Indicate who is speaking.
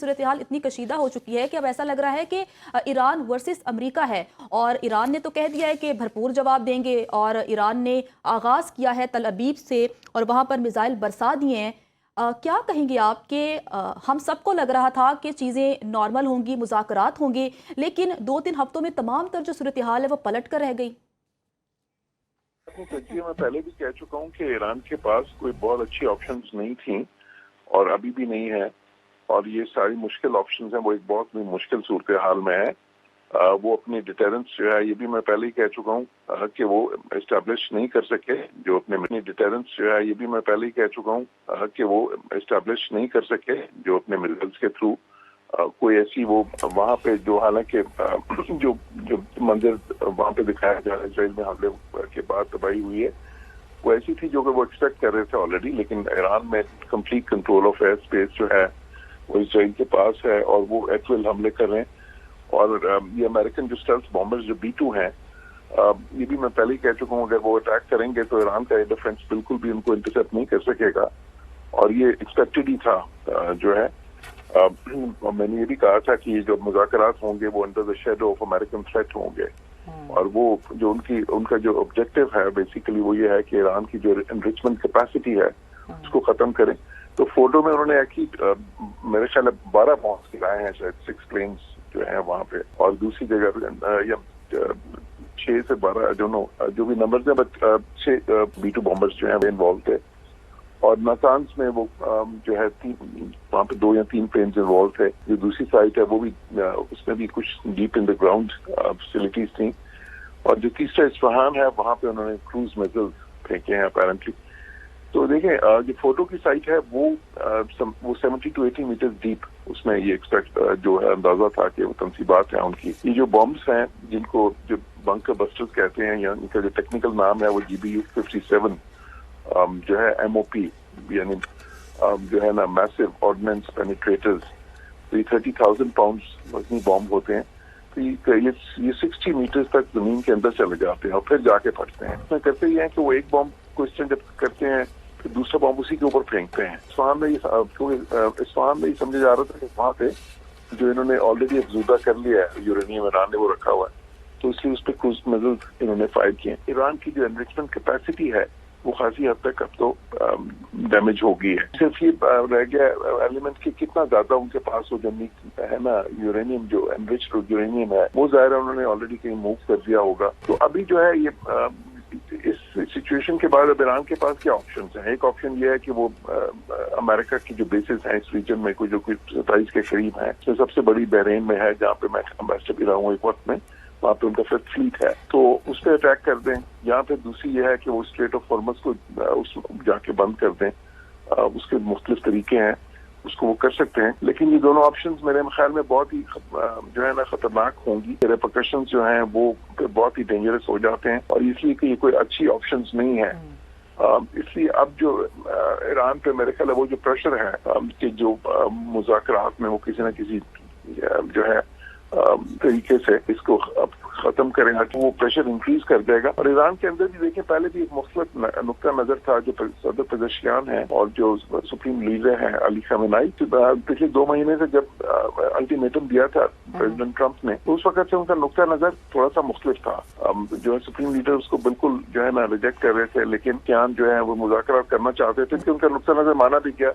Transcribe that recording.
Speaker 1: صورتحال اتنی کشیدہ ہو چکی ہے کہ اب ایسا لگ رہا ہے کہ ایران ورسس امریکہ ہے، اور ایران نے تو کہہ دیا ہے کہ بھرپور جواب دیں گے، اور ایران نے آغاز کیا ہے تل ابیب سے اور وہاں پر میزائل برسا دیے ہیں۔ کیا کہیں گے آپ کہ ہم سب کو لگ رہا تھا کہ چیزیں نارمل ہوں گی، مذاکرات ہوں گے، لیکن 2-3 ہفتوں میں تمام تر جو صورتحال ہے وہ پلٹ کر رہ گئی؟
Speaker 2: میں پہلے بھی کہہ چکا ہوں کہ ایران کے پاس کوئی بہت اچھی آپشنز نہیں تھیں اور ابھی بھی نہیں ہے، اور یہ ساری مشکل آپشنز ہیں وہ ایک بہت مشکل صورتحال میں ہے۔ وہ اپنی ڈیٹرنس جو ہے، یہ بھی میں پہلے ہی کہہ چکا ہوں کہ وہ اسٹیبلش نہیں کر سکے، جو اپنے ڈیٹرنس جو ہے، یہ بھی میں پہلے ہی کہہ چکا ہوں کہ وہ اسٹیبلش نہیں کر سکے جو اپنے میزائلز کے تھرو کوئی ایسی وہ وہاں پہ جو حالانکہ جو منظر وہاں پہ دکھایا جا رہا ہے اسرائیل میں حملے کے بعد تباہی ہوئی ہے، وہ ایسی تھی جو کہ وہ ایکسپیکٹ کر رہے تھے آلریڈی، لیکن ایران میں complete control of air space جو ہے وہ اسرائیل کے پاس ہے اور وہ ایٹ ول حملے کر رہے ہیں۔ اور یہ امریکن جو اسٹیلتھ بامبرز جو B-2 ہیں، یہ بھی میں پہلے ہی کہہ چکا ہوں اگر وہ اٹیک کریں گے تو ایران کا ڈیفینس بالکل بھی ان کو انٹرسپٹ نہیں کر سکے گا، اور یہ ایکسپیکٹڈ ہی تھا جو ہے۔ میں نے یہ بھی کہا تھا کہ یہ جو مذاکرات ہوں گے وہ under the shadow of American threat ہوں گے، اور وہ جو ان کا جو آبجیکٹو ہے بیسیکلی وہ یہ ہے کہ ایران کی جو انریچمنٹ کیپیسٹی ہے اس کو ختم کریں۔ تو فوٹو میں انہوں نے میرے خیال 12 بامبس گرائے ہیں، شاید 6 پلینس جو ہیں وہاں پہ، اور دوسری جگہ یا 6 سے 12 جو بھی نمبرز ہیں، بٹ 6 B-2 بامبرز جو ہیں وہ انوالو تھے، اور ناتانز میں وہ جو ہے وہاں پہ 2 یا 3 پلینز انوالو تھے۔ جو دوسری سائٹ ہے وہ بھی اس میں بھی کچھ deep in the ground facilities تھیں، اور جو تیسرا اصفہان ہے وہاں پہ انہوں نے کروز میزائل پھینکے ہیں اپیرنٹلی۔ تو دیکھیں جو فوٹو کی سائٹ ہے وہ 70 to 80 میٹر ڈیپ، اس میں یہ ایکسپیکٹ جو ہے اندازہ تھا کہ وہ تنصیبات ہیں ان کی۔ یہ جو بمبس ہیں جن کو جو بنکر بسٹرز کہتے ہیں، یا ان کا جو ٹیکنیکل نام ہے وہ GBU-57 جو ہے MOP، یعنی جو ہے نا میسو آرڈننس پینیٹریٹرز، تو یہ 30,000 پاؤنڈز وزنی بمب ہوتے ہیں۔ تو یہ 60 میٹر تک زمین کے اندر چلے جاتے ہیں اور پھر جا کے پھٹتے ہیں۔ اس میں کرتے یہ ہیں کہ وہ ایک بمب کو اس طرح جب کرتے ہیں پھر دوسرا بمب اسی کے اوپر پھینکتے ہیں۔ اصفہان میں یہ سمجھا جا رہا تھا کہ وہاں پہ جو انہوں نے آلریڈی افزودہ کر لیا ہے یورینیم، ایران نے وہ رکھا ہوا ہے، تو اس لیے اس پہ کروز میزائل انہوں نے فائر کیے۔ ایران کی جو انریچمنٹ کیپیسٹی ہے وہ خاصی حد تک اب تو ڈیمیج ہو گئی ہے۔ صرف یہ رہ گیا ایلیمنٹ کی کتنا زیادہ ان کے پاس وہ جو ہے نا یورینیم، جو انریچڈ یورینیم ہے، وہ ظاہر انہوں نے آلریڈی کہیں موو کر دیا ہوگا۔ تو ابھی جو ہے یہ اس سچویشن کے بعد اب ایران کے پاس کیا آپشنز ہیں؟ ایک آپشن یہ ہے کہ وہ امریکہ کی جو بیسز ہیں اس ریجن میں، جو کوئی 27 کے قریب ہیں، اس میں سب سے بڑی بحرین میں ہے جہاں پہ میں امبیسڈر بھی رہا ہوں ایک وقت میں، وہاں پہ ان کا 5th فلیٹ ہے، تو اس پہ اٹیک کر دیں، یا پھر دوسری یہ ہے کہ وہ اسٹریٹ آف ہارمز کو جا کے بند کر دیں۔ اس کے مختلف طریقے ہیں، اس کو وہ کر سکتے ہیں، لیکن یہ دونوں آپشنز میرے خیال میں بہت ہی جو ہے نا خطرناک ہوں گی۔ ریپرکشنز جو ہیں وہ بہت ہی ڈینجرس ہو جاتے ہیں، اور اس لیے کہ یہ کوئی اچھی آپشنز نہیں ہے۔ اس لیے اب جو ایران پہ میرے خیال ہے وہ جو پریشر ہے کہ جو مذاکرات میں وہ کسی نہ کسی جو ہے طریقے سے اس کو اب ختم کریں گا، تو وہ پریشر انکریز کر دے گا۔ اور ایران کے اندر بھی دیکھیں پہلے بھی ایک مختلف نقطہ نظر تھا، جو صدر پزشکیان ہیں اور جو سپریم لیڈر ہیں علی خامنئی، پچھلے 2 مہینے سے جب الٹیمیٹم دیا تھا پریزیڈنٹ ٹرمپ نے، تو اس وقت سے ان کا نقطہ نظر تھوڑا سا مختلف تھا۔ جو ہے سپریم لیڈر اس کو بالکل جو ہے نا ریجیکٹ کر رہے تھے، لیکن کیان جو ہے وہ مذاکرات کرنا چاہتے تھے، کہ ان کا نقطہ نظر مانا بھی گیا۔